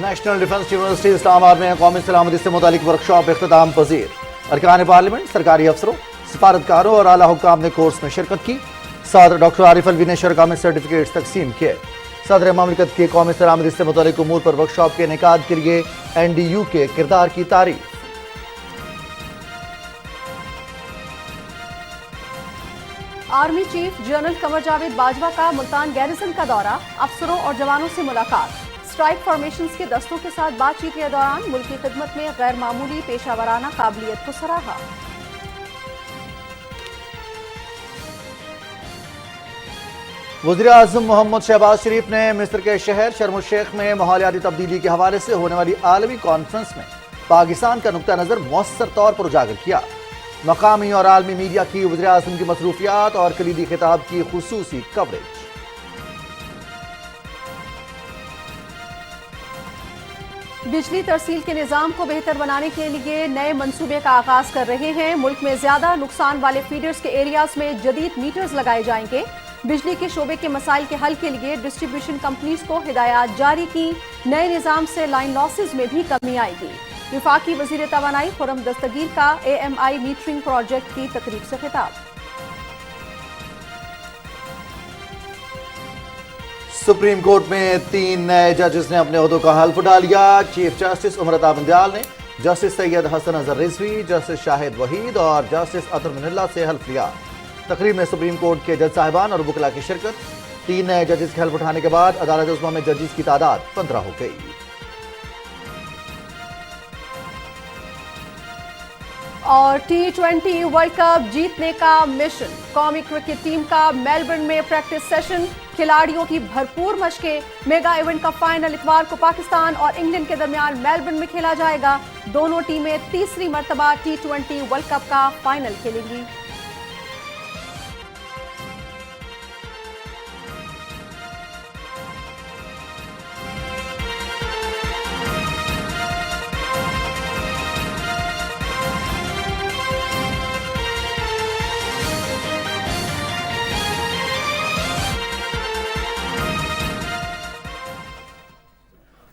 National defence university اسلام آباد میں قومی سلامتی سے متعلق ورکشاپ اختتام پذیر۔ ارکان پارلیمنٹ، سرکاری افسروں، سفارتکاروں اور اعلیٰ حکام نے کورس میں شرکت کی۔ صدر ڈاکٹر عارف الوی نے شرکاء میں سرٹیفکیٹس تقسیم کیے۔ صدر مملکت کی قومی سلامتی سے متعلق امور پر ورکشاپ کے انعقاد کے لیے NDU کے کردار کی تعریف۔ Army chief general Qamar Javed Bajwa کا ملتان گیریزن کا دورہ، افسروں اور جوانوں سے ملاقات۔ اسٹرائک فارمیشنز کے دستوں کے ساتھ بات چیت کے دوران ملکی خدمت میں غیر معمولی پیشہ ورانہ قابلیت کو سراہا۔ وزیر اعظم محمد شہباز شریف نے مصر کے شہر شرم الشیخ میں ماحولیاتی تبدیلی کے حوالے سے ہونے والی عالمی کانفرنس میں پاکستان کا نقطہ نظر مؤثر طور پر اجاگر کیا۔ مقامی اور عالمی میڈیا کی وزیر اعظم کی مصروفیات اور کلیدی خطاب کی خصوصی کوریج۔ بجلی ترسیل کے نظام کو بہتر بنانے کے لیے نئے منصوبے کا آغاز کر رہے ہیں۔ ملک میں زیادہ نقصان والے فیڈرز کے ایریاز میں جدید میٹرز لگائے جائیں گے۔ بجلی کے شعبے کے مسائل کے حل کے لیے ڈسٹریبیوشن کمپنیز کو ہدایات جاری کی۔ نئے نظام سے لائن لاسز میں بھی کمی آئے گی۔ وفاقی وزیر توانائی خرم دستگیر کا AMI میٹرنگ پروجیکٹ کی تقریب سے خطاب۔ سپریم کورٹ میں 3 نئے ججز نے اپنے عہدوں کا حلف اٹھا لیا۔ چیف جسٹس امرتا بندیال نے جسٹس سید حسن اظہر رضوی، جسٹس شاہد وحید اور جسٹس اطہر من اللہ سے حلف لیا۔ تقریب میں سپریم کورٹ کے جج صاحبان اور وکلاء کی شرکت۔ 3 نئے ججز کے حلف اٹھانے کے بعد عدالت عظمیٰ میں ججز کی تعداد 15 ہو گئی۔ اور T20 ورلڈ کپ جیتنے کا مشن، قومی کرکٹ ٹیم کا میلبرن میں پریکٹس سیشن، کھلاڑیوں کی بھرپور مشقیں۔ میگا ایونٹ کا فائنل اتوار کو پاکستان اور انگلینڈ کے درمیان میلبرن میں کھیلا جائے گا۔ دونوں ٹیمیں تیسری مرتبہ T20 ورلڈ کپ کا فائنل کھیلیں گی۔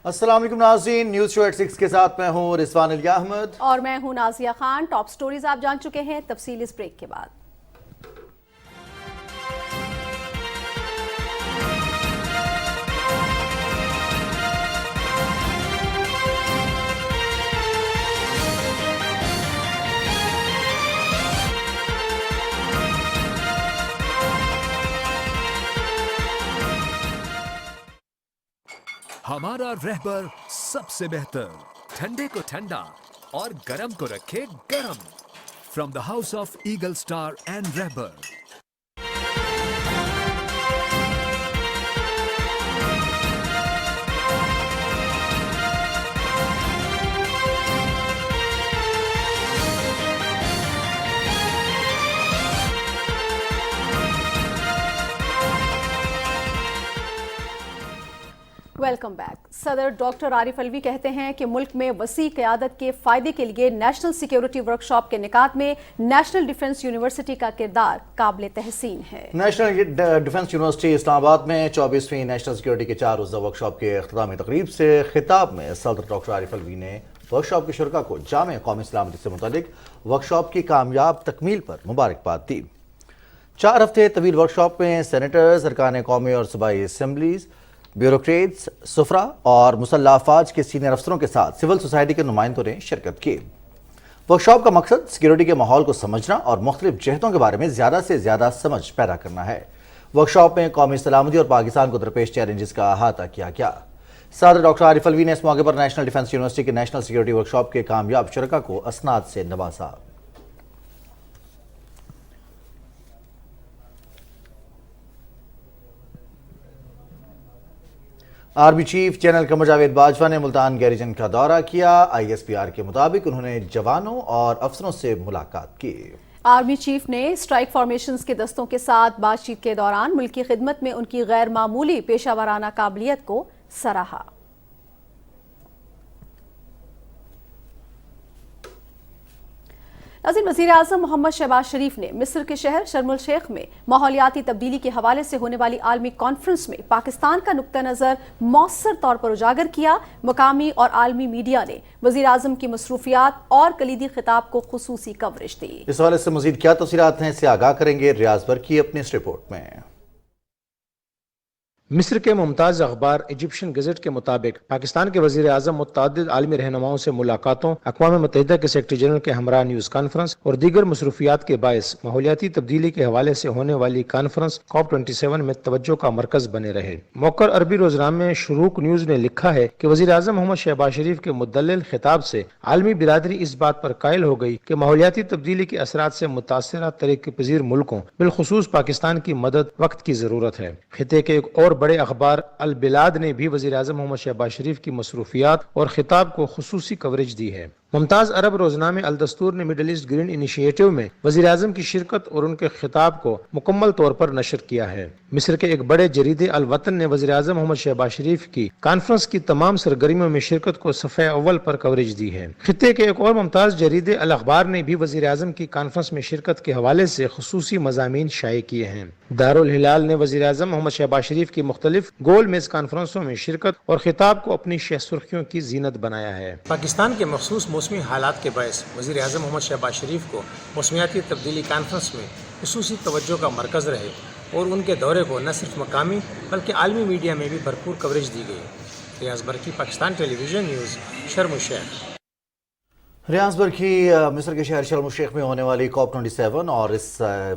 السلام علیکم ناظرین، نیوز شو 86 کے ساتھ میں ہوں رضوان علی احمد اور میں ہوں نازیہ خان۔ ٹاپ سٹوریز آپ جان چکے ہیں، تفصیل اس بریک کے بعد۔ ہمارا رہبر سب سے بہتر، ٹھنڈے کو ٹھنڈا اور گرم کو رکھے گرم۔ From the house of eagle star and رہبر۔ Welcome back. صدر ڈاکٹر عارف الوی کہتے ہیں کہ ملک میں وسیع قیادت کے فائدے کے لیے نیشنل سیکیورٹی ورکشاپ کے انعقاد میں نیشنل ڈیفنس یونیورسٹی کا کردار قابل تحسین ہے۔ نیشنل ڈیفنس یونیورسٹی اسلام آباد میں 24ویں نیشنل سیکیورٹی کے 4 روزہ ورکشاپ کے اختتامی تقریب سے خطاب میں صدر ڈاکٹر عارف الوی نے ورکشاپ کے شرکاء کو جامع قومی سلامتی سے متعلق ورکشاپ کی کامیاب تکمیل پر مبارکباد دی۔ 4 ہفتے طویل ورکشاپ میں سینیٹرز، ارکان قومی اور صوبائی اسمبلیز، بیوروکریٹس، سفراء اور مسلح افواج کے سینئر افسروں کے ساتھ سول سوسائٹی کے نمائندوں نے شرکت کی۔ ورکشاپ کا مقصد سیکیورٹی کے ماحول کو سمجھنا اور مختلف جہتوں کے بارے میں زیادہ سے زیادہ سمجھ پیدا کرنا ہے۔ ورکشاپ میں قومی سلامتی اور پاکستان کو درپیش چیلنجز کا احاطہ کیا گیا۔ صدر ڈاکٹر عارف الوی نے اس موقع پر نیشنل ڈیفنس یونیورسٹی کے نیشنل سیکیورٹی ورکشاپ کے کامیاب شرکاء کو اسناد سے نوازا۔ Army chief general Qamar Javed Bajwa نے ملتان گیریزن کا دورہ کیا۔ ISPR کے مطابق انہوں نے جوانوں اور افسروں سے ملاقات کی۔ آرمی چیف نے اسٹرائک فارمیشنز کے دستوں کے ساتھ بات چیت کے دوران ملکی خدمت میں ان کی غیر معمولی پیشہ ورانہ قابلیت کو سراہا۔ नाज़रीन, वज़ीर-ए-आज़म मोहम्मद शहबाज शरीफ ने मिस्र के शहर शर्म अल शेख में माहौलियाती तब्दीली के हवाले से होने वाली आलमी कॉन्फ्रेंस में पाकिस्तान का नुक्ता नज़र मौसर तौर पर उजागर किया। मुकामी और आलमी मीडिया ने वज़ीर-ए-आज़म की मसरूफियात और कलीदी खिताब को खुसूसी कवरेज दी। इस हवाले से मज़ीद क्या तफसीलात हैं, इससे आगाह करेंगे रियाज बरकी अपनी इस रिपोर्ट में। मिस्र के मुमताज़ अखबार इजिप्शियन गज़ट के मुताबिक पाकिस्तान के वज़ीर आज़म मुतअद्दिद आलमी रहनुमाओं से मुलाकातों, अक़वाम मुत्तहिदा के सेक्रेटरी जनरल के हमरा न्यूज़ कॉन्फ्रेंस और दीगर मसरूफियात के बायस माहौलियाती तब्दीली के हवाले से होने वाली कॉन्फ्रेंस COP27 में तवज्जो का मरकज बने रहे। मौकर अरबी रोजनामे शुरूक न्यूज़ ने लिखा है कि वज़ीर आज़म मोहम्मद शहबाज शरीफ के मुद्दल्लिल खिताब से आलमी बिरादरी इस बात पर कायल हो गई कि माहौलियाती तब्दीली के असरात से मुतासरा तरक्की पजीर मुल्कों बिलखुसूस पाकिस्तान की मदद वक्त की ज़रूरत है। खिते के एक और बड़े अखबार अल बिलाद ने भी वज़ीर आज़म मोहम्मद शहबाज शरीफ की मसरूफियात और खिताब को खुसूसी कवरेज दी है। मुमताज़ अरब रोजनामे अल दस्तूर ने मिडल ईस्ट ग्रीन इनिशिएटिव में वज़ीर आज़म की शिरकत और उनके खिताब को मुकम्मल तौर पर नशर किया है। मिस्र के एक बड़े जरीदे अल वतन ने वज़ीर आज़म मोहम्मद शहबाज शरीफ की कॉन्फ्रेंस की तमाम सरगर्मियों में शिरकत को सफ़े अव्वल पर कवरेज दी है। खिते के एक और मुमताज़ जरीदे अल अखबार ने भी वज़ीर आज़म की कॉन्फ्रेंस में शिरकत के हवाले से खुसूसी मज़ामीन शाये किए हैं। दारुल हिलाल ने वज़ीर आज़म मोहम्मद शहबाज शरीफ की मुख्तलिफ गोल मेज कॉन्फ्रेंसों में शिरकत और खिताब को अपनी शह सुर्खियों की जीनत बनाया है। पाकिस्तान के मखसूस मौसमी हालात के बायस वज़ीर आज़म मोहम्मद शहबाज शरीफ को मौसमियाती तब्दीली कॉन्फ्रेंस में खुसूसी तवज्जो का मरकज़ रहे और उनके दौरे को न सिर्फ मकामी बल्कि आलमी मीडिया में भी भरपूर कवरेज दी गई। रियाज बरकी, पाकिस्तान टेलीविज़न न्यूज़, शर्म अल शेख। रियाज बरकी, मिस्र के शहर शर्म अल शेख में होने वाली COP27 और इस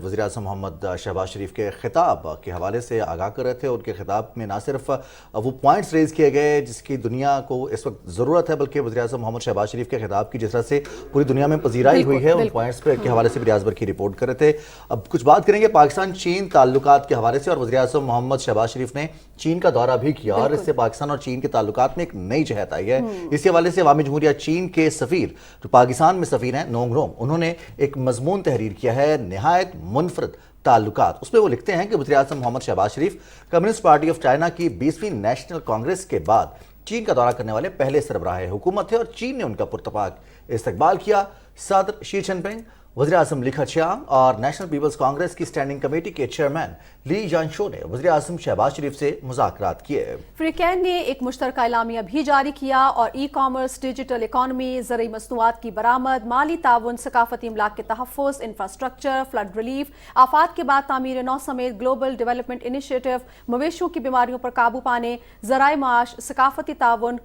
वज़ीर आज़म मोहम्मद शहबाज शरीफ के खिताब के हवाले से आगाह कर रहे थे। उनके खिताब में ना सिर्फ वो पॉइंट्स रेज़ किए गए जिसकी दुनिया को इस वक्त ज़रूरत है, बल्कि वज़ीर आज़म मोहम्मद शहबाज शरीफ के खिताब की जिस तरह से पूरी दुनिया में पजीराई हुई है, उन पॉइंट्स के हवाले से भी रियाज बरकी रिपोर्ट कर रहे थे। अब कुछ बात करेंगे पाकिस्तान चीन ताल्लुकात के हवाले से। और वज़ीर आज़म मोहम्मद शहबाज शरीफ ने चीन का दौरा भी किया और इससे पाकिस्तान और चीन के ताल्लुकात में एक नई जहत आई है। इसी हवाले से अवामी जमहूरिया चीन के सफ़ीर जो पाकिस्तान में सफ़ीर हैं, नोंग रोम, उन्होंने एक मजमून तहरीर किया है, निहायत मुनफरद ताल्लुकात। उसमें वो लिखते हैं कि वज़ीर आज़म मोहम्मद शहबाज शरीफ कम्युनिस्ट पार्टी ऑफ चाइना की 20वीं नेशनल कांग्रेस के बाद चीन का दौरा करने वाले पहले सरबराह हुकूमत थे और चीन ने उनका पुरतपाक इस्तकबाल किया। सदर शी जिनपिंग, वज़ीर आज़म ली खचियांग और नेशनल पीपल्स कांग्रेस की स्टैंडिंग कमेटी के चेयरमैन ली जानशो ने वज़ीर आज़म शहबाज शरीफ से मुज़ाकरात किए। फ्रीकैन ने एक मुश्तरका एलामिया भी जारी किया और ई कॉमर्स, डिजिटल इकॉनमी, ज़रूरी मसनूआत की बरामद, माली ताउन, सकाफती इमलाक के तहफ़्फ़ुज़, इंफ्रास्ट्रक्चर, फ्लड रिलीफ, आफात के बाद तामीर नौ समेत ग्लोबल डेवलपमेंट इनिशिएटिव, मवेशियों की बीमारियों पर काबू पाने, ज़राए माश, सकाफती ताउन,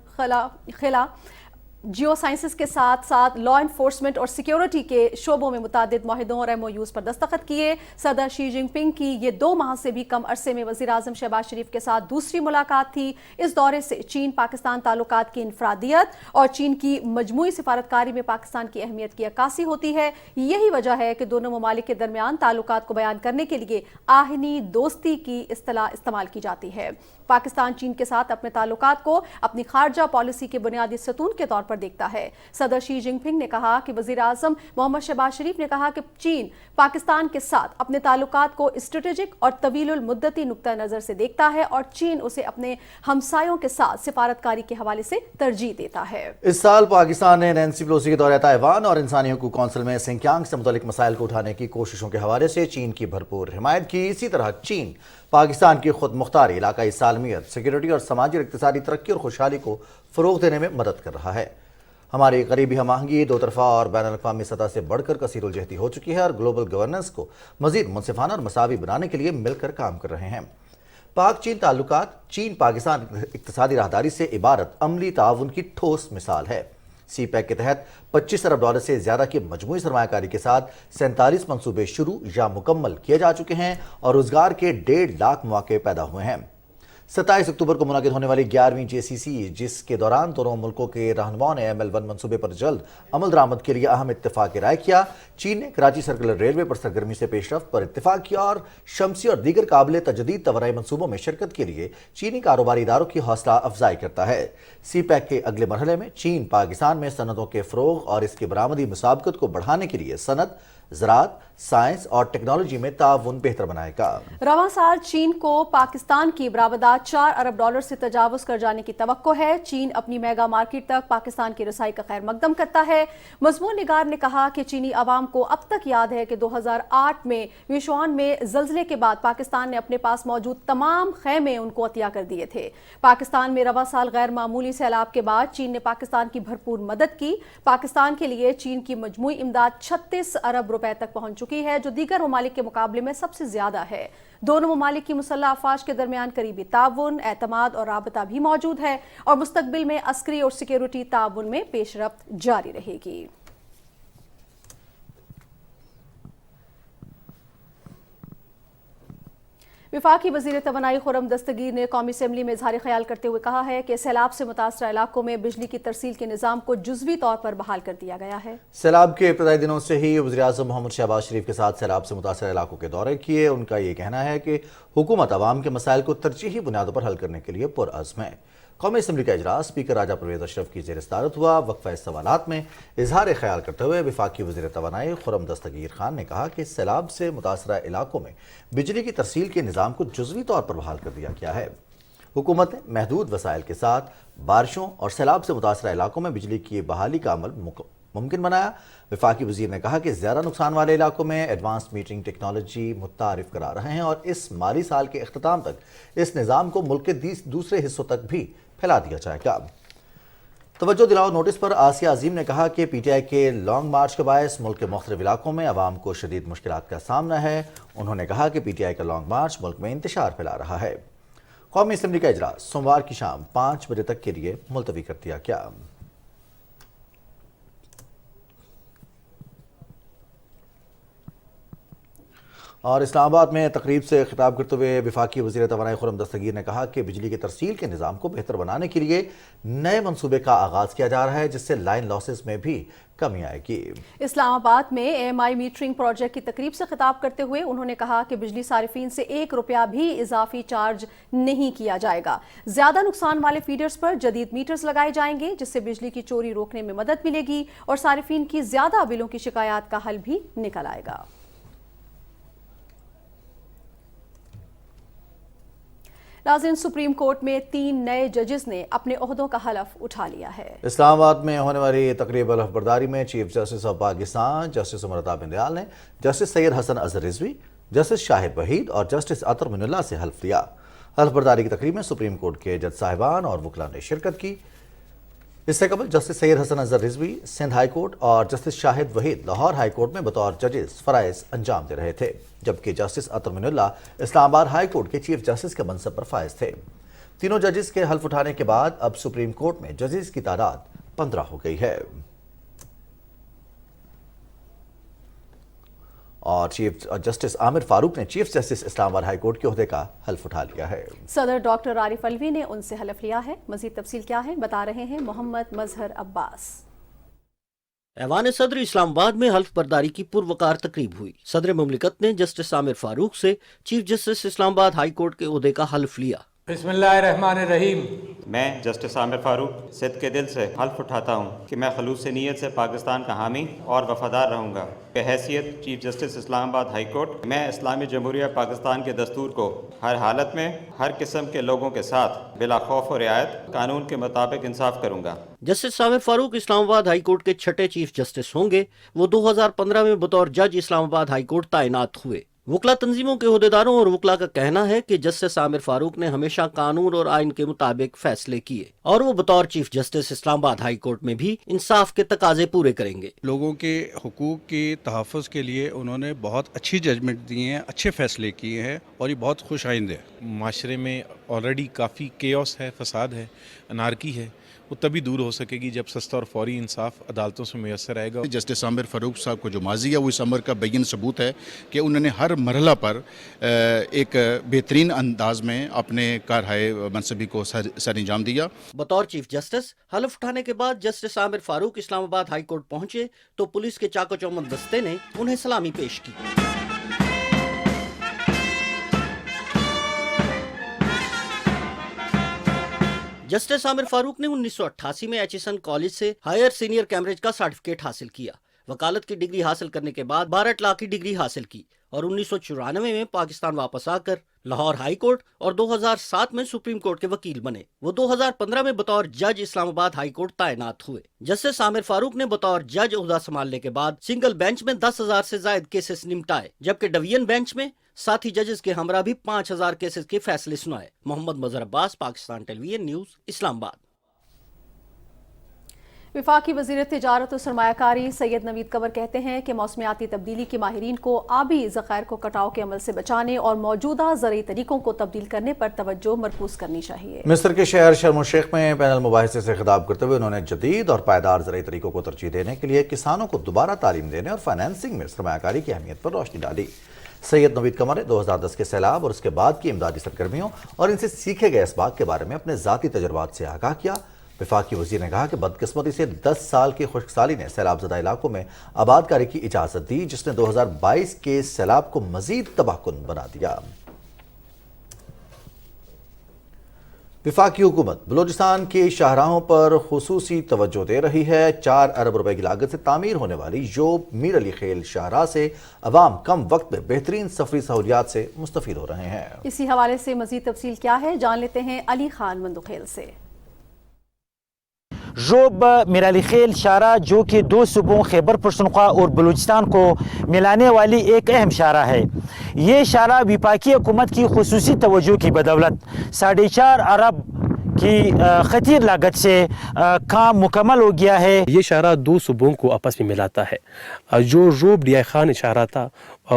खिला, जियो साइंसेस के साथ साथ लॉ इन्फोर्समेंट और सिक्योरिटी के शोबों में मुतादिद मुआहिदों और MOUs पर दस्तखत किए। सदर शी जिनपिंग की ये 2 माह से भी कम अरसे में वज़ीर आज़म शहबाज शरीफ के साथ दूसरी मुलाकात थी। इस दौरे से चीन पाकिस्तान ताल्लुकात की इनफरादियत और चीन की मजमूई सिफारतकारी में पाकिस्तान की अहमियत की अक्कासी होती है। यही वजह है कि दोनों ममालिक के दरमियान ताल्लुकात को बयान करने के लिए आहनी दोस्ती की इस्तिलाह इस्तेमाल की जाती है। पाकिस्तान चीन के साथ अपने ताल्लुकात को अपनी खारजा पॉलिसी के बुनियादी सतून के तौर पर देखता है। सदर शी जिनपिंग ने कहा कि वज़ीर आज़म मोहम्मद शहबाज शरीफ ने कहा कि चीन पाकिस्तान के साथ अपने ताल्लुकात को स्ट्रेटेजिक और तवीलुल मुद्दती नुक्ता नज़र से देखता है और चीन उसे अपने हमसायों के साथ सिफारतकारी के हवाले से तरजीह देता है। इस साल पाकिस्तान ने नैन्सी पेलोसी के दौरे ताइवान और इंसानी हकूक़ कौंसिल में सिंकियांग से मुतालिक मसाइल को उठाने की कोशिशों के हवाले से चीन की भरपूर हिमायत की। इसी तरह चीन पाकिस्तान की खुद मुख्तारी, इलाकाई सालमियत, सिक्योरिटी और समाजी और इक़्तिसादी तरक्की और खुशहाली को फ़रोग़ देने में मदद कर रहा है। हमारी करीबी हम-आहंगी दो तरफ़ा और बैनुल-अक़वामी सतह से बढ़कर कसीरुल-जहती हो चुकी है और ग्लोबल गवर्नेंस को मज़ीद मुनसिफ़ाना और मसावी बनाने के लिए मिलकर काम कर रहे हैं। पाक चीन ताल्लुकात चीन पाकिस्तान इक़्तिसादी राहदारी से इबारत अमली ताउन की ठोस मिसाल है। CPEC के तहत $25 अरब से ज़्यादा की मजमूई सरमायाकारी के साथ 47 मंसूबे शुरू या मुकम्मल किए जा चुके हैं और रोज़गार के 1.5 लाख मौके पैदा हुए हैं। 27 अक्टूबर को मुनाकिद होने वाली 11वीं JCC, जिसके दौरान दोनों मुल्कों के रहनुमाओं ने ML1 मंसूबे पर जल्द अमल दरामद के लिए अहम इत्तेफाक राय किया। चीन ने कराची सर्कुलर रेलवे पर सरगर्मी से पेशरफ्त पर इत्तेफाक किया और शमसी और दीगर काबिल तजदीद तवनाई मंसूबों में शिरकत के लिए चीनी कारोबारी इदारों की हौसला अफजाई करता है। CPEC के अगले मरहले में चीन पाकिस्तान में सनतों के फ़रोग़ और इसकी बरामदी मुसाबकत को बढ़ाने के लिए सनत, ज़राअत, साइंस और टेक्नोलॉजी में ताउन बेहतर बनाएगा। रवां साल चीन को पाकिस्तान की बरामदात $4 अरब से तजावुज कर जाने की तवक्को है। चीन अपनी मेगा मार्केट तक पाकिस्तान की रसाई का खैर मकदम करता है। मजमून निगार ने कहा कि चीनी अवाम को अब तक याद है कि 2008 में विश्वान में जल्जले के बाद पाकिस्तान ने अपने पास मौजूद तमाम खैमे उनको अतिया कर दिए थे। पाकिस्तान में रवां साल गैर मामूली सैलाब के बाद चीन ने पाकिस्तान की भरपूर मदद की। पाकिस्तान के लिए चीन की मजमूई इमदाद 36 अरब रुपए तक पहुंच चुकी है, जो दीगर ममालिक के मुकाबले में सबसे ज्यादा है। दोनों ममालिक की मुसल्लह अफवाज के दरमियान करीबी ताउन, एतमाद और राबता भी मौजूद है और मुस्तकबिल में अस्करी और सिक्योरिटी ताउन में पेशरफ्त जारी रहेगी। वफाकी वज़ीर तवानाई खुर्रम दस्तगीर ने कौमी असम्बली में इजहार ख्याल करते हुए कहा है कि सैलाब से मुतासरा इलाकों में बिजली की तरसील के निज़ाम को जुज़वी तौर पर बहाल कर दिया गया है। सैलाब के इब्तदाई दिनों से ही वज़ीर-ए-आज़म मोहम्मद शहबाज शरीफ के साथ सैलाब से मुतासरा इलाकों के दौरे किए। उनका ये कहना है कि हुकूमत अवाम के मसाइल को तरजीही बुनियादों पर हल करने के लिए पुरअज़्म है। कौमी असम्बली का इजलास स्पीकर राजा परवेज़ अशरफ की ज़ेर सदारत हुआ। वक्फ़ा सवालात में इजहार ख्याल करते हुए वफाकी वज़ीर तवानाई खुर्रम दस्तगीर खान ने कहा कि सैलाब से मुतासरा इलाकों में बिजली की तरसील के निज़ाम को जुज़वी तौर पर बहाल कर दिया गया है। हुकूमत ने महदूद वसाइल के साथ बारिशों और सैलाब से मुतासरा इलाकों में बिजली की बहाली का अमल मुमकिन बनाया। वफाकी वज़ीर ने कहा कि ज़्यादा नुकसान वाले इलाकों में एडवांस मीटरिंग टेक्नोलॉजी मुतारिफ करा रहे हैं और इस माली साल के अख्ताम तक इस निज़ाम को मुल्क के दूसरे हिस्सों तक भी फैला दिया जाएगा। तवज्जो दिलाओ नोटिस पर आसिया अजीम ने कहा कि पीटीआई के लॉन्ग मार्च के बायस मुल्क के मुख्तलिफ इलाकों में अवाम को शदीद मुश्किलात का सामना है। उन्होंने कहा कि पीटीआई का लॉन्ग मार्च मुल्क में इंतशार फैला रहा है। कौमी असम्बली का इजलास सोमवार की शाम 5 बजे तक के लिए मुलतवी कर दिया गया। और इस्लामाबाद में तकरीब से खिताब करते हुए वफाकी वज़ीर तवानाई खुर्रम दस्तगीर ने कहा कि बिजली की तरसील के निज़ाम को बेहतर बनाने के लिए नए मंसूबे का आगाज़ किया जा रहा है, जिससे लाइन लॉसेस में भी कमी आएगी। इस्लामाबाद में एएमआई मीटरिंग प्रोजेक्ट की तकरीब से खिताब करते हुए उन्होंने कहा कि बिजली सारिफीन से ₹1 भी इजाफी चार्ज नहीं किया जाएगा। ज्यादा नुकसान वाले फीडर्स पर जदीद मीटर्स लगाए जाएंगे, जिससे बिजली की चोरी रोकने में मदद मिलेगी और सारिफीन की ज्यादा बिलों की शिकायत का हल भी निकल आएगा। नाज़रीन, सुप्रीम कोर्ट में 3 नए जजेस ने अपने ओहदों का हलफ उठा लिया है। इस्लामाबाद में होने वाली तकरीब हलफ बर्दारी में chief justice of Pakistan justice Umar Ata Bandial ने जस्टिस सैयद हसन अजहर रिजवी, जस्टिस शाहिद वहीद और जस्टिस अतर मिनुल्लाह से हल्फ लिया। हल्फ बर्दारी की तकरीब में सुप्रीम कोर्ट के जज साहिबान और वकला ने शिरकत की। इससे कबल justice Syed Hasan Azhar Rizvi Sindh high court और justice Shahid Waheed Lahore high court में बतौर जजेस फराइज अंजाम दे रहे थे, जबकि justice Athar Minallah Islamabad high court के चीफ जस्टिस के मनसब पर फाइज थे। तीनों जजेस के हल्फ उठाने के बाद अब सुप्रीम कोर्ट में जजेस की तादाद 15 हो गई है और चीफ जस्टिस आमिर फारूक ने chief justice Islamabad high court के ओहदे का हल्फ उठा लिया है। सदर डॉक्टर आरिफ अलवी ने उनसे हल्फ लिया है। मजीद तफसील क्या है, बता रहे हैं मोहम्मद मजहर अब्बास। ऐवान सदर इस्लामाबाद में हल्फ बर्दारी की पुरवकार तकरीब हुई। सदर मुमलिकत ने जस्टिस आमिर फारूक से chief justice Islamabad high court के ओहदे का हल्फ लिया। बिस्मिल्लाहिर्रहमानिर्रहीम। मैं जस्टिस आमिर फारूक सिद्ध के दिल से हल्फ उठाता हूँ कि मैं खलूस नीयत से पाकिस्तान का हामी और वफादार रहूँगा। बहैसियत chief justice Islamabad high court मैं इस्लामी जमहूरिया पाकिस्तान के दस्तूर को हर हालत में हर किस्म के लोगों के साथ बिला खौफ और रियायत कानून के मुताबिक इंसाफ करूँगा। Justice Aamir Farooq Islamabad high court के 6ठे चीफ जस्टिस होंगे। वो 2015 में बतौर जज इस्लामाबाद हाई कोर्ट तैनात हुए। वकला तंजीमों के अहदेदारों और वकला का कहना है कि जस्टिस आमिर फारूक ने हमेशा कानून और आइन के मुताबिक फैसले किए और वो बतौर chief justice Islamabad high court में भी इंसाफ के तकाजे पूरे करेंगे। लोगों के हुकूक के तहफ़्फ़ुज़ के लिए उन्होंने बहुत अच्छी जजमेंट दी हैं, अच्छे फैसले किए हैं और ये बहुत खुश आइंद है। माशरे में ऑलरेडी काफ़ी केओस है, फसाद है, अनारकी है, वो तभी दूर हो सकेगी जब सस्ता और फौरी इंसाफ अदालतों से मैसर आएगा। जस्टिस आमिर फारूक साहब को जो माजी है वो इस अमर का बैन सबूत है कि उन्होंने हर मरहला पर एक बेहतरीन अंदाज में अपने कारहाय मनसबी को सर अंजाम दिया। बतौर चीफ जस्टिस हल्फ उठाने के बाद justice Aamir Farooq Islamabad high court पहुंचे तो पुलिस के चाको चौबंद दस्ते ने उन्हें सलामी पेश की। जस्टिस आमिर फारूक ने 1988 में एचिसन कॉलेज से हायर सीनियर कैमरेज का सर्टिफिकेट हासिल किया। वकालत की डिग्री हासिल करने के बाद बारट लॉ की डिग्री हासिल की और 1994 में पाकिस्तान वापस आकर लाहौर हाई कोर्ट और 2007 में सुप्रीम कोर्ट के वकील बने। वो 2015 में बतौर जज इस्लामाबाद हाई कोर्ट तैनात हुए। जस्टिस आमिर फारूक ने बतौर जज ओहदा संभालने के बाद सिंगल बेंच में 10,000 से ज्यादा केसेस निपटाए, जबकि डिवीजन बेंच में साथी जजेस के हमरा भी 5,000 केसेस के फैसले सुनाए। मोहम्मद मजहर अब्बास, पाकिस्तान टेलीविजन न्यूज, इस्लामाबाद। वफाकी वज़ीर तिजारत और सरमायाकारी सैयद नवीद कंवर कहते हैं कि मौसमियाती तब्दीली के माहिरीन को आबी ज़खायर को कटाव के अमल से बचाने और मौजूदा ज़रूरी तरीकों को तब्दील करने पर तवज्जो मरकूज करनी चाहिए। मिस्र के शहर शर्म शेख में पैनल मुबाहिसे से खिताब करते हुए उन्होंने जदीद और पायदार ज़रूरी तरीकों को तरजीह देने के लिए किसानों को दोबारा तालीम देने और फाइनेंसिंग में सरमायाकारी की अहमियत पर रोशनी डाली। सैयद नवीद कंवर ने 2010 के सैलाब और उसके बाद की इमदादी सरगर्मियों और इनसे सीखे गए इसबाक के बारे में अपने ज़ाती तजुर्बात से आगाह किया। वफाकी वज़ीर ने कहा कि बदकिस्मती से 10 साल की खुश्कसाली ने सैलाबज़दा इलाकों में आबादकारी की इजाज़त दी, जिसने 2022 के सैलाब को मज़ीद तबाहकुन बना दिया। वफाकी हुकूमत बलूचिस्तान के शाहराहों पर खुसूसी तवज्जो दे रही है। 4 अरब रुपए की लागत से तामीर होने वाली योब मीर अली खेल शाहराह से अवाम कम वक्त में बेहतरीन सफरी सहूलियात से मुस्तफीद हो रहे हैं। इसी हवाले से मज़ीद तफसील क्या है, जान लेते हैं अली खान मंदुखेल से। जोब मीराली खेल शाहराह जो कि 2 सूबों खैबर पख्तूनख्वा और बलूचिस्तान को मिलाने वाली एक अहम शाहराह है। ये शाहराह वफाकी हुकूमत की खुसूसी तवज्जो की बदौलत 4.5 अरब की खतीर लागत से काम मुकम्मल हो गया है। ये शाहराह 2 सूबों को आपस में मिलाता है। जो रोब डिया खान शाहराह था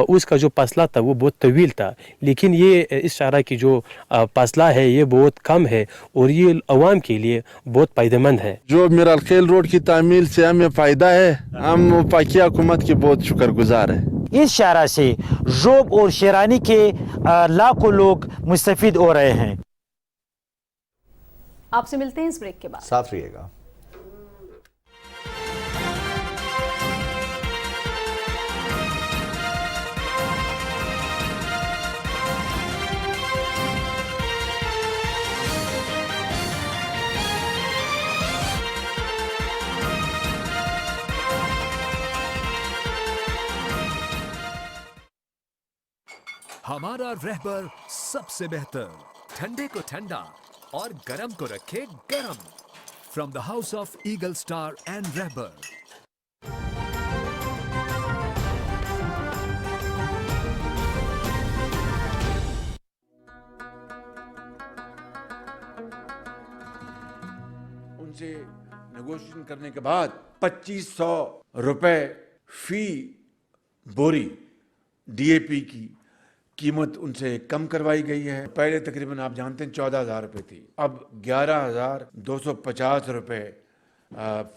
उसका जो फासला था वो बहुत तवील था, लेकिन ये इस शाहराह की जो फासला है ये बहुत कम है और ये अवाम के लिए बहुत फायदेमंद है। जो मीराल खेल रोड की तामील से हमें फ़ायदा है, हम वफाकी हुकूमत के बहुत शुक्रगुजार हैं। इस शाहराह से जोब और शेरानी के लाखों लोग मुस्तफीद हो रहे हैं। आपसे मिलते हैं इस ब्रेक के बाद, साथ रहिएगा। हमारा रहबर सबसे बेहतर, ठंडे को ठंडा और गरम को रखे गरम। From the house of eagle star and Rahbar. उनसे नेगोशिएशन करने के बाद 2500 रुपए फी बोरी डीएपी की कीमत उनसे कम करवाई गई है। पहले तकरीबन आप जानते हैं 14,000 रुपये थी, अब 11,250 रुपये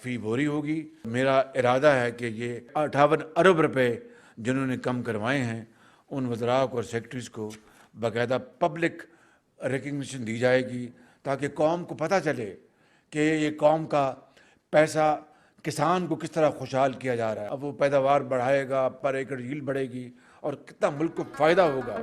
फी बोरी होगी। मेरा इरादा है कि ये 58 अरब रुपए जिन्होंने कम करवाए हैं उन वज़रा को और सेक्रेटरीज़ को बाकायदा पब्लिक रिकग्निशन दी जाएगी, ताकि कौम को पता चले कि ये कौम का पैसा किसान को किस तरह खुशहाल किया जा रहा है। अब वो पैदावार बढ़ाएगा, पर एकड़ यील्ड बढ़ेगी और कितना मुल्क को फ़ायदा होगा।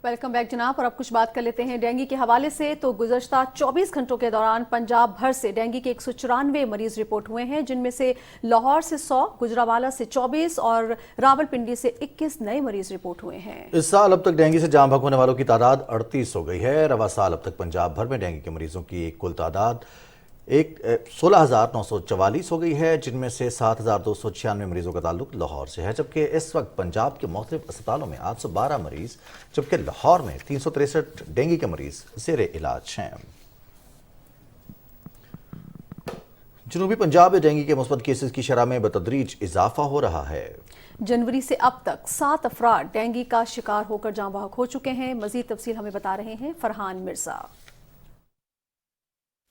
वेलकम बैक जनाब। और अब कुछ बात कर लेते हैं डेंगू के हवाले से। तो गुज़श्ता 24 घंटों के दौरान पंजाब भर से डेंगू के 194 मरीज रिपोर्ट हुए हैं, जिनमें से लाहौर से 100, गुजरावाला से 24 और रावलपिंडी से 21 नए मरीज रिपोर्ट हुए हैं। इस साल अब तक डेंगू से जान बहक होने वालों की तादाद 38 हो गई है। रवा साल अब तक पंजाब भर में डेंगू के मरीजों की कुल तादाद 16,944 हो गई है, जिनमें से 7,296 मरीजों का ताल्लुक लाहौर से है, जबकि इस वक्त पंजाब के मुख्तलिफ अस्पतालों में 812 मरीज, जबकि लाहौर में 363 डेंगू के मरीज ज़ेरे इलाज हैं। जनूबी पंजाब में डेंगू के मुस्बत केसेस की शरह में बतदरीज इजाफा हो रहा है। जनवरी से अब तक 7 अफराद डेंगू का शिकार होकर जान बहक हो चुके हैं। मजीद तफसील हमें बता रहे हैं फरहान मिर्जा।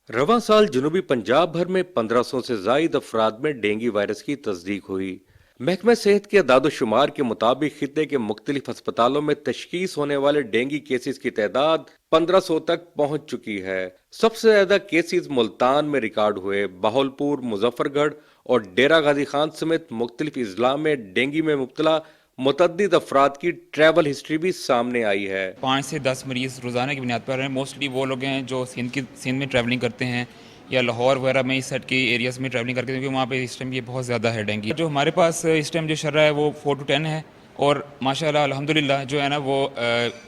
रवां साल जनूबी पंजाब भर में 1500 से ज़ायद अफराद में डेंगू वायरस की तस्दीक हुई। महकमा सेहत के अदाद-ओ-शुमार के मुताबिक खित्ते के मुख्तलिफ अस्पतालों में तशखीस होने वाले डेंगू केसेस की तादाद 1500 तक पहुंच चुकी है। सबसे ज्यादा केसेस मुल्तान में रिकॉर्ड हुए। बहावलपुर, मुजफ्फरगढ़ और डेरा गाजी खान समेत मुख्तलिफ अजला में डेंगू में मुब्तला मुतअद्दिद अफराद की ट्रैवल हिस्ट्री भी सामने आई है। 5 से 10 मरीज रोजाना की बुनियाद पर हैं। मोस्टली वो लोग हैं जो सिंध में ट्रैवलिंग करते हैं या लाहौर वगैरह में इस साइड के एरियाज में ट्रैवलिंग करके, क्योंकि वहाँ पे इस टाइम ये बहुत ज़्यादा है डेंगू। जो हमारे पास इस टाइम जो शर्रा है वो 4 to 10 है और माशाल्लाह अल्हम्दुलिल्लाह जो है ना वो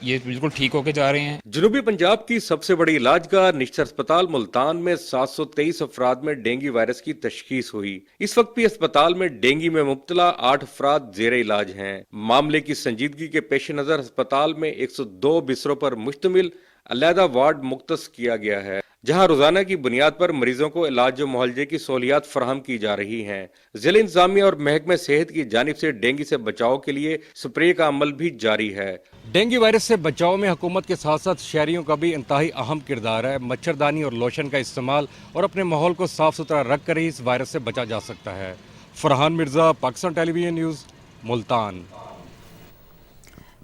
ये बिल्कुल ठीक होके जा रहे हैं। जनूबी पंजाब की सबसे बड़ी इलाजगाह निश्चित अस्पताल मुल्तान में 723 अफराद में डेंगू वायरस की तशखीस हुई। इस वक्त भी अस्पताल में डेंगू में मुब्तला 8 अफराद जेरे इलाज हैं। मामले की संजीदगी के पेश नजर अस्पताल में 102 बिस्तरों पर मुश्तमिल अलहदा वार्ड मुख्तस किया गया है, जहां रोजाना की बुनियाद पर मरीजों को इलाज व मुआवजे की सहूलियात फराहम की जा रही हैं। जिला इंतजामिया और महकमा सेहत की जानिब से डेंगू से बचाव के लिए स्प्रे का अमल भी जारी है। डेंगू वायरस से बचाव में हुकूमत के साथ साथ शहरियों का भी इंतहाई अहम किरदार है। मच्छरदानी और लोशन का इस्तेमाल और अपने माहौल को साफ सुथरा रख कर ही इस वायरस से बचा जा सकता है। Farhan Mirza, Pakistan television news, Multan.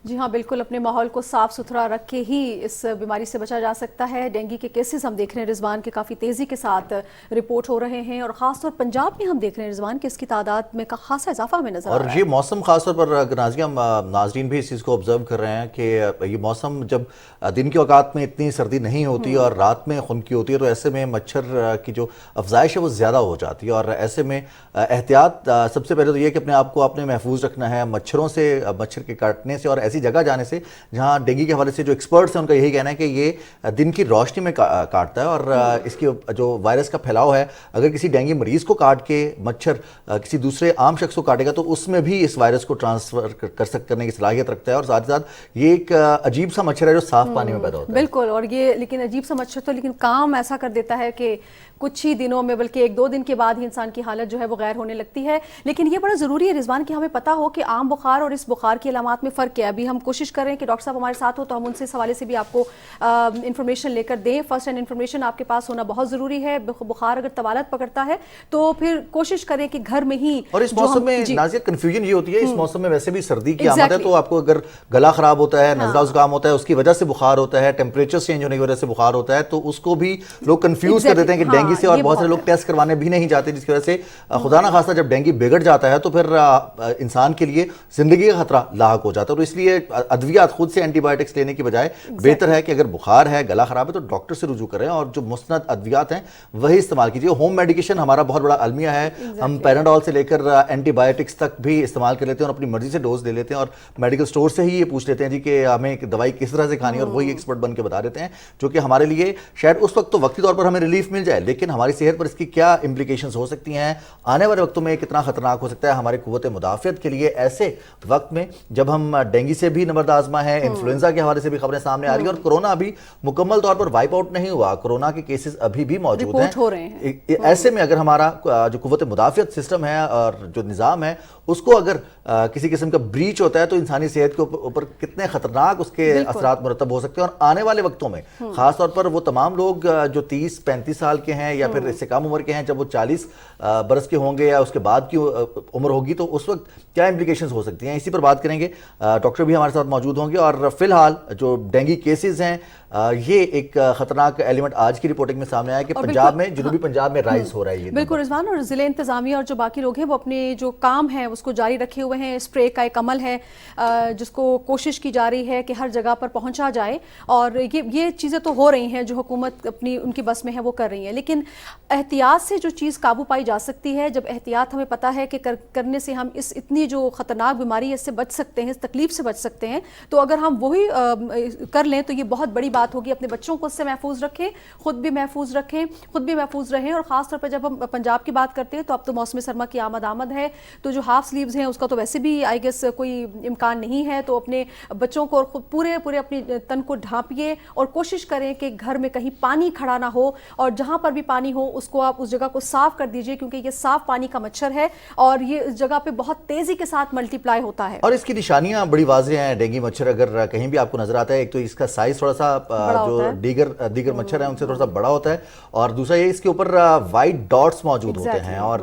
जी हाँ, बिल्कुल अपने माहौल को साफ सुथरा रख के ही इस बीमारी से बचा जा सकता है। डेंगू के केसेस हम देख रहे हैं रिजवान के काफ़ी तेज़ी के साथ रिपोर्ट हो रहे हैं और ख़ासतौर पंजाब में हम देख रहे हैं रिजवान कि इसकी तादाद में का खासा इजाफा हमें नजर आ रहा है। और ये मौसम खासतौर पर नाज़िया नाजरीन भी इस चीज़ को ऑब्जर्व कर रहे हैं कि ये मौसम जब दिन के औकात में इतनी सर्दी नहीं होती और रात में खुनकी होती है तो ऐसे में मच्छर की जो अफजाइश है वो ज़्यादा हो जाती है। और ऐसे में एहतियात सबसे पहले तो ये कि अपने आप को आपने महफूज रखना है मच्छरों से, मच्छर के काटने से और ऐसी जगह जाने से जहां डेंगू के हवाले से जो एक्सपर्ट्स हैं उनका यही कहना है कि ये दिन की रोशनी में काटता है और इसकी जो वायरस का फैलाव है, अगर किसी डेंगू मरीज को काट के मच्छर किसी दूसरे आम शख्स को काटेगा तो उसमें भी इस वायरस को ट्रांसफर करने की सलाहियत रखता है। और साथ ही साथ ये एक अजीब सा मच्छर है जो साफ पानी में पैदा होता है। बिल्कुल, और ये लेकिन अजीब सा मच्छर तो लेकिन काम ऐसा कर देता है कि कुछ ही दिनों में, बल्कि 1-2 दिन के बाद ही इंसान की हालत जो है वो गैर होने लगती है। लेकिन ये बड़ा ज़रूरी है रिजवान कि हमें पता हो कि आम बुखार और इस बुखार की अलामात में फ़र्क क्या है। अभी हम कोशिश कर रहे हैं कि डॉक्टर साहब हमारे साथ हो तो हम उनसे इस हवाले से भी आपको इन्फॉर्मेशन लेकर दें। फर्स्ट हैंड इन्फॉर्मेशन आपके पास होना बहुत ज़रूरी है। बुखार अगर तवालत पकड़ता है तो फिर कोशिश करें कि घर में ही। और इस मौसम में नाज़िया कन्फ्यूजन ये होती है, इस मौसम में वैसे भी सर्दी की आमद है तो आपको अगर गला खराब होता है, नज़ला ज़ुकाम होता है, उसकी वजह से बुखार होता है, टेम्परेचर चेंज होने की वजह से बुखार होता है, तो उसको भी लोग कंफ्यूज कर देते हैं कि डेंगू से, और बहुत सारे लोग टेस्ट करवाने भी नहीं जाते, जिसकी वजह से खुदा ना खास्ता जब डेंगू बिगड़ जाता है तो फिर इंसान के लिए जिंदगी का खतरा लाहक हो जाता है। तो इसलिए अद्वियात खुद से एंटीबायोटिक्स लेने की बजाय बेहतर है कि अगर बुखार है, गला खराब है तो डॉक्टर से रुजू करें और जो मुस्नद अद्वियात हैं वही इस्तेमाल कीजिए। होम मेडिकेशन हमारा बहुत बड़ा अलमिया है। हम पैराडोल से लेकर एंटीबायोटिक्स तक भी इस्तेमाल कर लेते हैं और अपनी मर्जी से डोज ले लेते हैं और मेडिकल स्टोर से ही ये पूछ लेते हैं जी कि हमें दवाई किस तरह से खानी है, और वही एक्सपर्ट बन के बता देते हैं, जो कि हमारे लिए शायद उस वक्त तो वक्ती तौर पर हमें रिलीफ मिल जाए, लेकिन हमारी सेहत पर इसकी क्या इंप्लीकेशंस हो सकती हैं, आने वाले वक्तों में कितना खतरनाक हो सकता है हमारे कुव्वत मुदाफियत के लिए, ऐसे वक्त में जब हम डेंगू से भी नंबरद आजमा है, इन्फ्लुएंजा के हवाले से भी खबरें सामने आ रही है और कोरोना अभी मुकम्मल तौर पर वाइप आउट नहीं हुआ, कोरोना के केसेस अभी भी मौजूद हैं। ऐसे में अगर हमारा जो कुव्वत मुदाफियत सिस्टम है और जो निज़ाम है उसको अगर किसी किस्म का ब्रीच होता है तो इंसानी सेहत के ऊपर कितने खतरनाक उसके असरात मुरतब हो सकते हैं। और आने वाले वक्तों में खासतौर पर वो तमाम लोग जो 30-35 साल के हैं या फिर इससे कम उम्र के हैं, जब वो 40 बरस के होंगे या उसके बाद की उम्र होगी तो उस वक्त क्या इंप्लीकेशंस हो सकती हैं, इसी पर बात करेंगे। डॉक्टर भी हमारे साथ मौजूद होंगे और फिलहाल जो डेंगू केसेस हैं ये एक खतरनाक एलिमेंट आज की रिपोर्टिंग में सामने आया कि पंजाब में, जनूबी पंजाब में राइज हो रहा है ये। बिल्कुल रिजवान, और जिले इंतजामिया और जो बाकी लोग हैं वो अपने जो काम है उसको जारी रखे हुए हैं। स्प्रे का एक अमल है जिसको कोशिश की जा रही है कि हर जगह पर पहुंचा जाए और ये चीज़ें तो हो रही हैं जो हुकूमत अपनी उनकी बस में है वो कर रही है। लेकिन एहतियात से जो चीज़ काबू पाई जा सकती है, जब एहतियात हमें पता है कि करने से हम इस इतनी जो ख़तरनाक बीमारी है इससे बच सकते हैं, इस तकलीफ से बच सकते हैं, तो अगर हम वही कर लें तो ये बहुत बड़ी बात होगी। अपने बच्चों को उससे महफूज रखें, खुद भी महफूज रखें, खुद भी महफूज रहें। और ख़ासतौर पर जब हम पंजाब की बात करते हैं तो अब तो मौसम सरमा की आमद है, तो जो हाफ स्लीव्स हैं उसका तो वैसे भी आई गेस कोई इम्कान नहीं है, तो अपने बच्चों को और खुद पूरे अपनी तन को ढांपिए और कोशिश करें कि घर में कहीं पानी खड़ा ना हो और जहाँ पर भी पानी हो उसको आप उस जगह को साफ कर दीजिए, क्योंकि ये साफ पानी का मच्छर है और ये इस जगह पे बहुत तेज़ी के साथ मल्टीप्लाई होता है। और इसकी निशानियाँ बड़ी वाज़ेह वाज़ेह हैं, डेंगू मच्छर अगर कहीं भी आपको नज़र आता है, एक तो इसका साइज़ थोड़ा सा जो दीगर मच्छर हैं उनसे थोड़ा सा बड़ा होता है, और दूसरा ये इसके ऊपर वाइट डॉट्स मौजूद होते हैं। और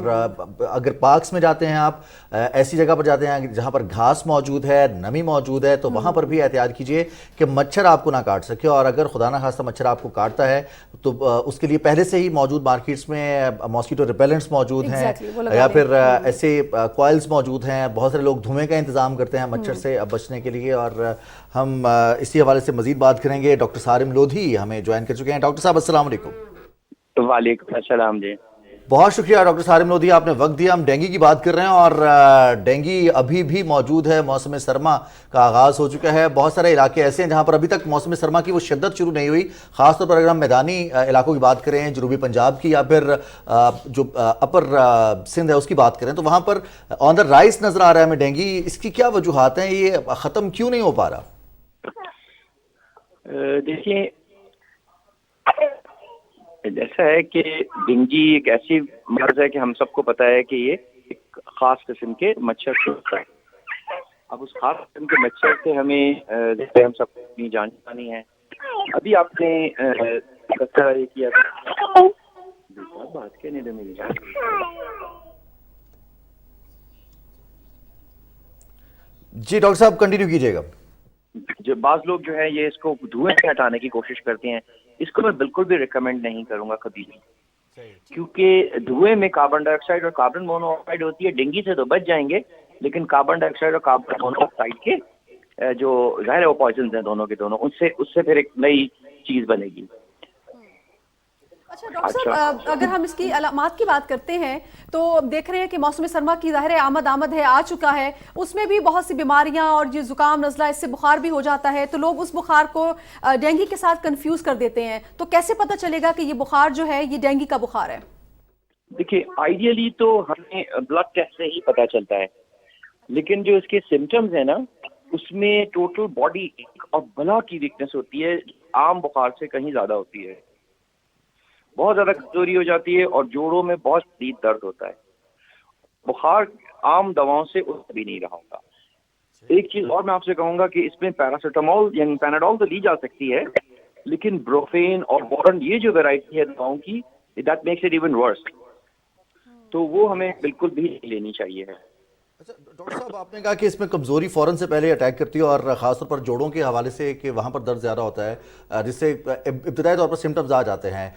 अगर पार्क्स में जाते हैं आप, ऐसी जगह पर जाते हैं जहाँ पर घास मौजूद है, नमी मौजूद है, तो वहाँ पर भी एहतियात कीजिए कि मच्छर आपको ना काट सके। और अगर खुदा ना खास्ता मच्छर आपको काटता है तो उसके लिए पहले से ही मौजूद मार्केट्स में मॉस्किटो रिपेलेंट्स मौजूद हैं, या फिर ऐसे कॉइल्स मौजूद हैं। बहुत सारे लोग धुएं का इंतज़ाम करते हैं मच्छर से बचने के लिए। और हम इसी हवाले से मज़ीद बात करेंगे। डॉक्टर सारिम लोधी हमें ज्वाइन कर चुके हैं। डॉक्टर साहब अस्सलाम वालेकुम। वालेकुम अस्सलाम जी। बहुत शुक्रिया डॉक्टर सारिम लोधी, आपने वक्त दिया। हम डेंगू की बात कर रहे हैं और डेंगू अभी भी मौजूद है। मौसम सरमा का आगाज़ हो चुका है। बहुत सारे इलाके ऐसे हैं जहाँ पर अभी तक मौसम सरमा की वो शिद्दत शुरू नहीं हुई। ख़ासतौर पर अगर हम मैदानी इलाकों की बात करें, जनूबी पंजाब की या फिर जो अपर सिंध है उसकी बात करें, तो वहाँ पर ऑन द राइज नज़र आ रहा है हमें डेंगू। इसकी क्या वजूहात हैं? ये ख़त्म क्यों नहीं हो पा रहा? देखिए, जैसा है कि डेंगू एक ऐसी मर्ज है कि हम सबको पता है कि ये एक खास किस्म के मच्छर से होता है। अब उस खास किस्म के मच्छर से हमें जैसे हम सबको अपनी जान पानी है। अभी आपने ये किया था, बात कहने दो मेरी जान। जी डॉक्टर साहब कंटिन्यू कीजिएगा। जो बाज लोग जो है ये इसको धुएं से हटाने की कोशिश करते हैं, इसको मैं बिल्कुल भी रिकमेंड नहीं करूंगा कभी भी, क्योंकि धुएं में कार्बन डाइऑक्साइड और कार्बन मोनोऑक्साइड होती है। डेंगू से तो बच जाएंगे, लेकिन कार्बन डाइऑक्साइड और कार्बन मोनोऑक्साइड के जो ज़ाहिर है वो पॉइजन हैं दोनों के दोनों, उससे फिर एक नई चीज बनेगी। अच्छा डॉक्टर साहब, अगर हम इसकी अलामात की बात करते हैं तो देख रहे हैं कि मौसम सरमा की ज़ाहिर आमद है, आ चुका है। उसमें भी बहुत सी बीमारियां और ये जुकाम नज़ला, इससे बुखार भी हो जाता है, तो लोग उस बुखार को डेंगू के साथ कंफ्यूज कर देते हैं। तो कैसे पता चलेगा कि ये बुखार जो है ये डेंगू का बुखार है? देखिए, आइडियली तो हमें ब्लड टेस्ट से ही पता चलता है, लेकिन जो इसके सिम्टम्स है ना, उसमें टोटल बॉडी और बला की वीकनेस होती है, आम बुखार से कहीं ज्यादा होती है। बहुत ज्यादा कमजोरी हो जाती है और जोड़ों में बहुत शदीद दर्द होता है। बुखार आम दवाओं से उठ भी नहीं रहा होगा। एक चीज और मैं आपसे कहूंगा कि इसमें पैरासीटामोल या पैनाडोल तो ली जा सकती है, लेकिन ब्रोफेन और वॉरन ये जो वैरायटी है दवाओं की, that makes it even worse, तो वो हमें बिल्कुल भी नहीं लेनी चाहिए है। अच्छा डॉक्टर साहब, आपने कहा कि इसमें कमज़ोरी फ़ौरन से पहले अटैक करती है और ख़ासतौर पर जोड़ों के हवाले से कि वहाँ पर दर्द ज़्यादा होता है, जिससे इब्तदाई तौर पर सिम्टम्स आ जाते हैं।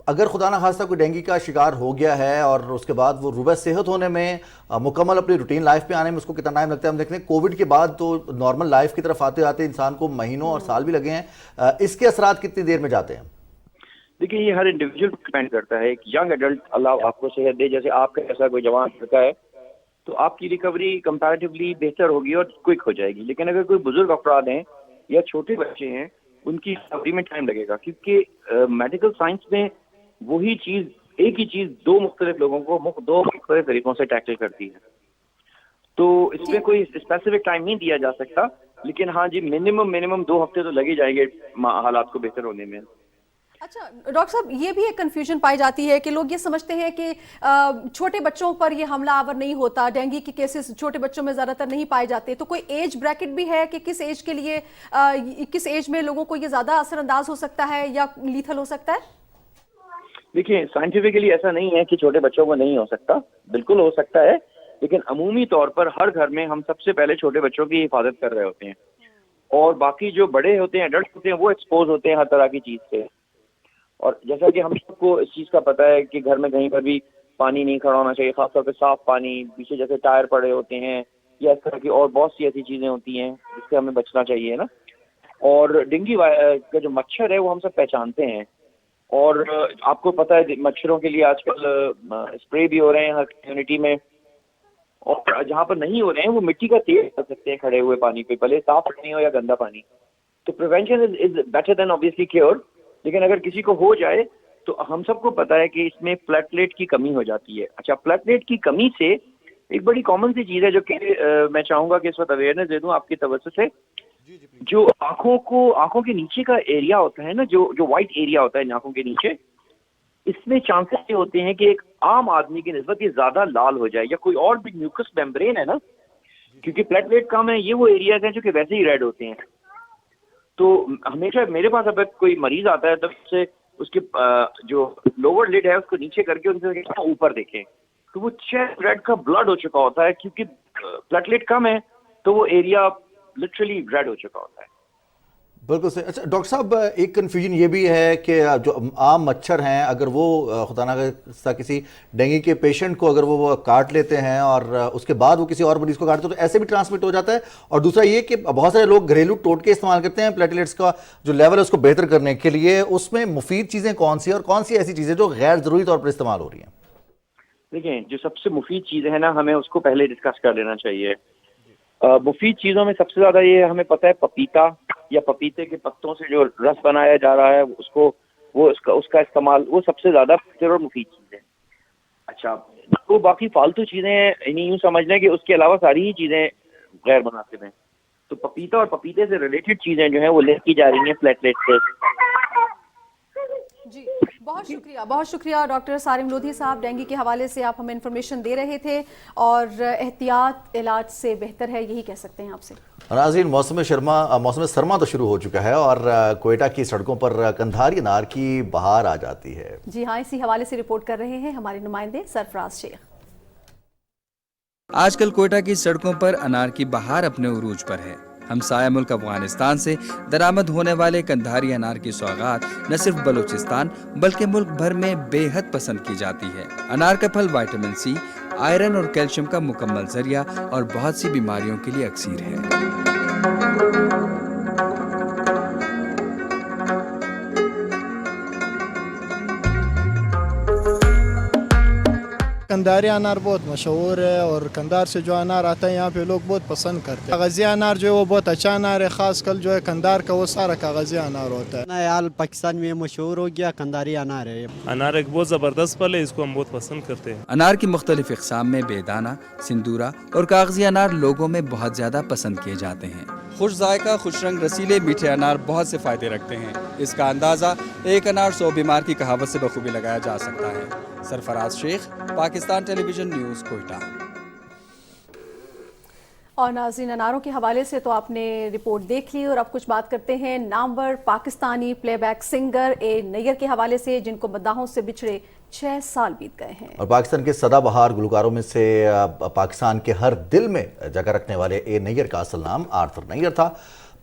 अगर खुदा न खास्ता कोई डेंगू का शिकार हो गया है और उसके बाद वो रुबा सेहत होने में, मुकम्मल अपनी रूटीन लाइफ में आने में उसको कितना टाइम लगता है? हम देखते हैं कोविड के बाद तो नॉर्मल लाइफ की तरफ आते आते इंसान को महीनों और साल भी लगे हैं। इसके असरात कितनी देर में जाते हैं? देखिए, ये हर इंडिविजुअल पर डिपेंड करता है। एक यंग एडल्ट, अल्लाह आपको सेहत दे, जैसे आपका ऐसा कोई जवान लड़का है, तो आपकी रिकवरी कंपैरेटिवली बेहतर होगी और क्विक हो जाएगी। लेकिन अगर कोई बुजुर्ग अफराद हैं या छोटे बच्चे हैं, उनकी रिकवरी में टाइम लगेगा, क्योंकि मेडिकल साइंस में वही चीज, एक ही चीज दो मुख्तलिफ लोगों को दो मुख्तलिफ तरीकों से टैकल करती है। तो इसमें कोई स्पेसिफिक टाइम नहीं दिया जा सकता, लेकिन हाँ जी, मिनिमम 2 हफ्ते तो लगे जाएंगे हालात को बेहतर होने में। अच्छा डॉक्टर साहब, ये भी एक कंफ्यूजन पाई जाती है कि लोग ये समझते हैं कि छोटे बच्चों पर ये हमला आवर नहीं होता, डेंगू के केसेस छोटे बच्चों में ज़्यादातर नहीं पाए जाते। तो कोई एज ब्रैकेट भी है कि किस एज के लिए, किस एज में लोगों को ये ज़्यादा असरअंदाज हो सकता है या लीथल हो सकता है? देखिए, साइंटिफिकली ऐसा नहीं है कि छोटे बच्चों को नहीं हो सकता, बिल्कुल हो सकता है, लेकिन अमूमी तौर पर हर घर में हम सबसे पहले छोटे बच्चों की हिफाजत कर रहे होते हैं, और बाकी जो बड़े होते हैं, एडल्ट होते हैं, वो एक्सपोज होते हैं हर तरह की चीज़ से। और जैसा कि हम सबको इस चीज़ का पता है कि घर में कहीं पर भी पानी नहीं खड़ा होना चाहिए, खासतौर पे साफ पानी, पीछे जैसे टायर पड़े होते हैं या इस तरह की और बहुत सी ऐसी चीज़ें होती हैं जिससे हमें बचना चाहिए ना। और डेंगू का जो मच्छर है वो हम सब पहचानते हैं, और आपको पता है मच्छरों के लिए आजकल स्प्रे भी हो रहे हैं हर कम्युनिटी में, और जहाँ पर नहीं हो रहे हैं वो मिट्टी का तेल कर सकते हैं खड़े हुए पानी पे, भले साफ पानी हो या गंदा पानी। तो prevention is better than obviously cure. लेकिन अगर किसी को हो जाए तो हम सबको पता है कि इसमें प्लेटलेट की कमी हो जाती है। अच्छा, प्लेटलेट की कमी से एक बड़ी कॉमन सी चीज़ है जो कि मैं चाहूँगा कि इस वक्त अवेयरनेस दे दूँ आपकी तवज्जो से। जो आंखों के नीचे का एरिया होता है ना, जो वाइट एरिया होता है आंखों के नीचे, इसमें चांसेस ये होते हैं कि एक आम आदमी की निस्बत ये ज़्यादा लाल हो जाए, या कोई और भी म्यूकस मेम्ब्रेन है ना, क्योंकि प्लेटलेट कम है, ये वो एरियाज हैं जो कि वैसे ही रेड होते हैं। तो हमेशा मेरे पास अब कोई मरीज आता है तब से उसके जो लोअर लिड है उसको नीचे करके उनसे ऊपर देखें, तो वो चेस्ट रेड का ब्लड हो चुका होता है, क्योंकि प्लेटलेट कम है तो वो एरिया लिटरली रेड हो चुका होता है। बिल्कुल सही। अच्छा डॉक्टर साहब, एक कन्फ्यूजन ये भी है कि जो आम मच्छर हैं, अगर वो खुदा ना खास्ता किसी डेंगू के पेशेंट को अगर वो काट लेते हैं और उसके बाद वो किसी और मरीज को काटते हैं तो ऐसे भी ट्रांसमिट हो जाता है। और दूसरा ये कि बहुत सारे लोग घरेलू टोटके इस्तेमाल करते हैं प्लेटलेट्स का जो लेवल है उसको बेहतर करने के लिए, उसमें मुफीद चीज़ें कौन सी और कौन सी ऐसी चीज़ें जो गैर ज़रूरी तौर पर इस्तेमाल हो रही हैं? देखिए, जो सबसे मुफीद चीज़ है ना, हमें उसको पहले डिस्कस कर लेना चाहिए। मुफीद चीज़ों में सबसे ज़्यादा ये हमें पता है पपीता या पपीते के पत्तों से जो रस बनाया जा रहा है उसका इस्तेमाल, वो सबसे ज़्यादा और मुफीद चीज़ है। अच्छा, तो बाकी फालतू चीज़ें इन्हीं यूँ समझ लें कि उसके अलावा सारी ही चीज़ें गैर मुनासिब हैं। तो पपीता और पपीते से रिलेटेड चीज़ें जो हैं वो ले की जा रही हैं प्लेटलेट से। जी बहुत शुक्रिया डॉक्टर सारिम लोधी साहब, डेंगू के हवाले से आप हमें इन्फॉर्मेशन दे रहे थे और एहतियात इलाज से बेहतर है, यही कह सकते हैं आपसे। नाज़रीन, मौसम सरमा तो शुरू हो चुका है और कोयटा की सड़कों पर कंधारी अनार की बहार आ जाती है। जी हाँ, इसी हवाले से रिपोर्ट कर रहे हैं हमारे नुमाइंदे सरफराज शेख। आजकल कोयटा की सड़कों पर अनार की बहार अपने उरूज पर है। हमसाया मुल्क अफगानिस्तान से दरामद होने वाले कंधारी अनार की सौगात न सिर्फ बलूचिस्तान बल्कि मुल्क भर में बेहद पसंद की जाती है। अनार का फल विटामिन सी, आयरन और कैल्शियम का मुकम्मल जरिया और बहुत सी बीमारियों के लिए अक्सीर है। कंधारी अनार बहुत मशहूर है और कंधार से जो अनार आता है यहाँ पे लोग बहुत पसंद करते हैं। कागजी अनार जो है वो बहुत अच्छा अनार है, खासकर जो है कंधार का वो सारा कागजी अनार होता है। यार पाकिस्तान में मशहूर हो गया कंधारी अनार है। अनार एक बहुत ज़बरदस्त फल है, इसको हम बहुत पसंद करते हैं। अनार की मुख्तलिफ इक़साम में बेदाना, सिंदूरा और कागजी अनार लोगों में बहुत ज़्यादा पसंद किए जाते हैं। खुश जायका, खुश रंग, रसीले मीठे अनार बहुत से फ़ायदे रखते हैं। इसका अंदाज़ा एक अनार 100 बीमार की कहावत से बखूबी लगाया जा सकता है। Sarfaraz Shaikh, Pakistan television news, Quetta. और नाज़रीन, अनारों के हवाले से तो आपने रिपोर्ट देख ली और अब कुछ बात करते हैं नामवर पाकिस्तानी प्लेबैक सिंगर ए नैयर के हवाले से, जिनको मद्दाहों से बिछड़े 6 साल बीत गए हैं। और पाकिस्तान के सदाबहार गुलकारों में से पाकिस्तान के हर दिल में जगह रखने वाले ए नैयर का असल नाम आर्थर नैयर था।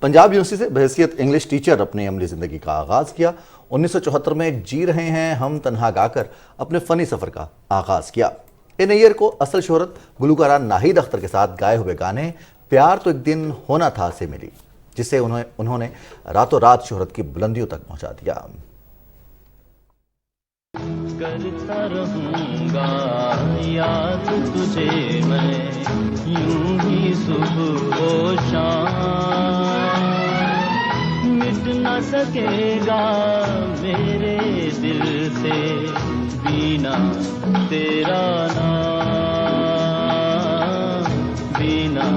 पंजाब यूनिवर्सिटी से बहैसियत इंग्लिश टीचर अपनी अमली ज़िंदगी का आगाज़ किया। 1974 में जी रहे हैं हम तन्हा गाकर अपने फ़नी सफ़र का आगाज़ किया। ए नैयर को असल शोहरत गुलकारा नाहिद अख्तर के साथ गाए हुए गाने प्यार तो एक दिन होना था से मिली, जिससे उन्होंने रातों रात शोहरत की बुलंदियों तक पहुंचा दिया। करता रहूंगा याद तुझे मैं यूं ही सुबह और शाम, मिट न सकेगा मेरे दिल से बिना तेरा नाम, बिना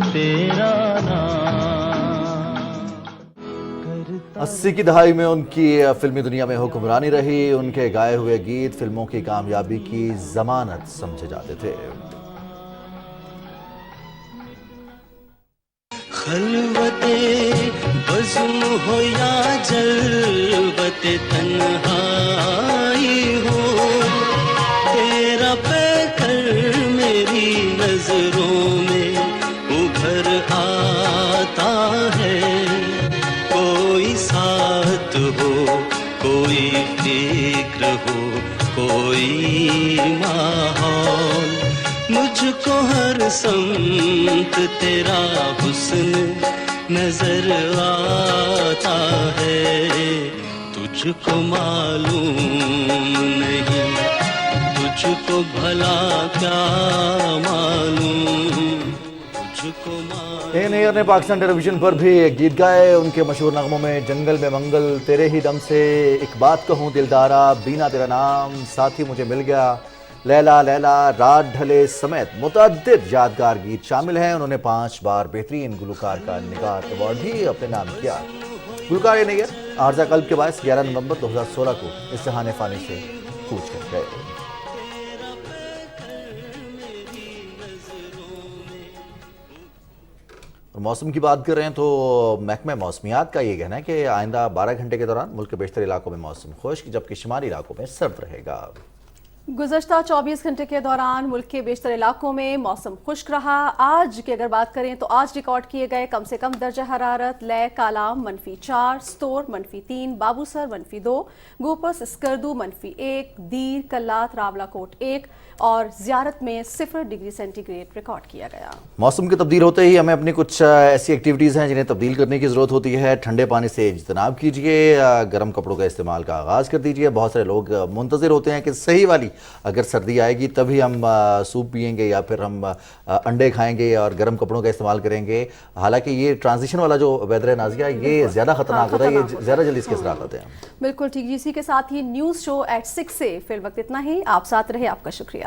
तेरा नाम। 80 की दहाई में उनकी फिल्मी दुनिया में हुक्मरानी रही। उनके गाए हुए गीत फिल्मों की कामयाबी की जमानत समझे जाते थे। खलवते बज़्म हो या जलवते तन्हाई हो, तेरा पैकर मेरी नजरों में उभर आता है। कोई साथ हो, कोई फिक्र हो, कोई माहौल, मुझको हर समत तेरा हुस्न नजर आता है। तुझको मालूम नहीं, तुझको भला क्या मालूम, तुझको ए नैयर ने पाकिस्तान टेलीविजन पर भी गीत गाए। उनके मशहूर नगमों में जंगल में मंगल, तेरे ही दम से, एक बात कहूँ दिलदारा, बीना तेरा नाम, साथी मुझे मिल गया, लैला लैला, रात ढले समेत मुतअद्दिद यादगार गीत शामिल हैं। उन्होंने 5 बार बेहतरीन गुलकार का निगार अवार्ड भी अपने नाम किया। गुलकार ए नैयर आर्जा कल्ब के बायस 11 नवंबर 2016 को इस जहाने फानी से कूच कर गए। اور موسم کی بات کر رہے ہیں تو محکمہ موسمیات کا یہ کہنا ہے کہ آئندہ 12 گھنٹے کے دوران ملک کے بیشتر علاقوں میں موسم خشک جبکہ شمالی علاقوں میں سرد رہے گا۔ گزشتہ 24 گھنٹے کے دوران ملک کے بیشتر علاقوں میں موسم خشک رہا۔ آج کی اگر بات کریں تو آج ریکارڈ کیے گئے کم سے کم درجہ حرارت لے کالام -4، ستور -3، بابوسر -2، گوپس اسکردو -1، دیر کلات راولہ کوٹ 1 اور زیارت میں 0 ڈگری سینٹی گریڈ ریکارڈ کیا گیا۔ موسم کے تبدیل ہوتے ہی ہمیں اپنی کچھ ایسی ایکٹیویٹیز ہیں جنہیں تبدیل کرنے کی ضرورت ہوتی ہے۔ ٹھنڈے پانی سے اجتناب کیجیے، گرم کپڑوں کا استعمال کا آغاز کر دیجیے۔ بہت سارے لوگ منتظر ہوتے ہیں کہ صحیح والی اگر سردی آئے گی تبھی ہم سوپ پئیں گے یا پھر ہم انڈے کھائیں گے اور گرم کپڑوں کا استعمال کریں گے، حالانکہ یہ ٹرانزیشن والا جو ویدر ہے نازیہ یہ زیادہ خطرناک ہوتا ہے، یہ زیادہ جلدی اس کے اثرات آتے ہیں۔ بالکل ٹھیک، اسی کے ساتھ ہی نیوز شو ایٹ 6 سے فی الوقت اتنا ہی۔ آپ ساتھ رہے، آپ کا شکریہ۔